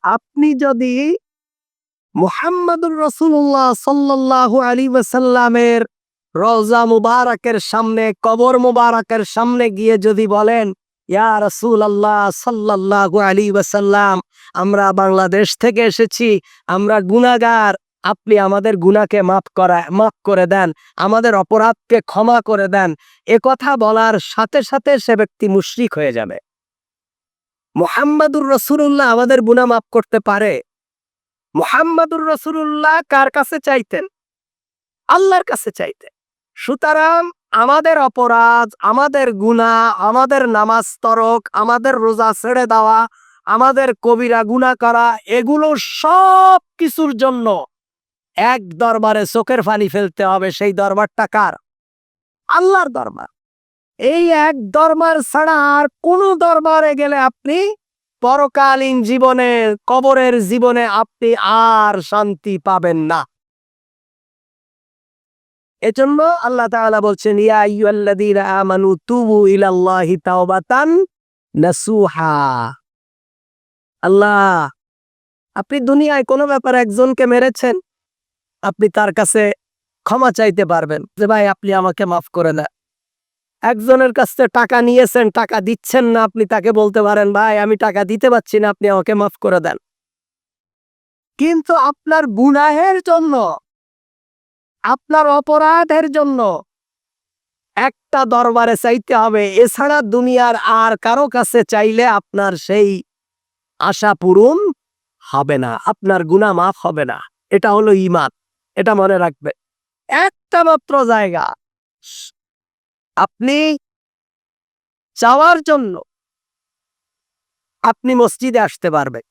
আপনি যদি মুহাম্মাদুর রাসূলুল্লাহ সাল্লাল্লাহু আলাইহি ওয়াসাল্লামের রওজা মুবারাকের সামনে, কবর মুবারাকের সামনে গিয়ে যদি বলেন, ইয়া রাসূলুল্লাহ সাল্লাল্লাহু আলাইহি ওয়াসাল্লাম, আমরা বাংলাদেশ থেকে এসেছি, আমরা গুনাহগার, আপনি আমাদের গুনাহকে মাফ করে দেন, আমাদের অপরাধকে ক্ষমা করে দেন। কথা বলার সাথে সাথে সে ব্যক্তি মুশরিক হয়ে যাবে। মুহাম্মাদুর রাসূলুল্লাহ আমাদের গুনাহ মাফ করতে পারে? মুহাম্মাদুর রাসূলুল্লাহ কার কাছে চাইতেন? আল্লাহর কাছে চাইতেন। সুতরাং আমাদের অপরাধ, আমাদের গুনাহ, আমাদের নামাজ তরক, আমাদের রোজা ছেড়ে দেওয়া, আমাদের কবিরা গুনাহ করা, এগুলো সব কিছুর জন্য এক দরবারে চোখের পানি ফেলতে হবে। সেই দরবারটা কার? আল্লাহর দরবার। এই এক দরবার ছাড়া আর কোন দরবারে গেলে আপনি পরকালীন জীবনে, কবরের জীবনে আপনি আর শান্তি পাবেন না। এজন্য আল্লাহ তাআলা বলছেন, ইয়া আইয়ুহাল্লাযীনা আমানু তুবু ইলাল্লাহি তাওবাতান নাসুহা। আল্লাহ, আপনি দুনিয়ায় কোনো ব্যাপারে একজনকে মেরেছেন, আপনি তার কাছে ক্ষমা চাইতে পারবেন যে ভাই আপনি আমাকে মাফ করে দেন। একজনের কাছে টাকা নিয়েছেন, টাকা দিচ্ছেন না, আপনি তাকে বলতে পারেন ভাই আমি টাকা দিতে পারছি না, আপনি আমাকে মাফ করে দেন। কিন্তু আপনার গুনাহের জন্য, আপনার অপরাধের জন্য একটা দরবারে চাইতে হবে। এছাড়া দুনিয়ার আর কারো কাছে চাইলে আপনার সেই আশা পূরণ হবে না, আপনার গুনাহ মাফ হবে না। এটা হলো ঈমান। এটা মনে রাখবে। একটা মাত্র জায়গা আপনি চাওয়ার জন্য আপনি মসজিদে আসতে পারবেন।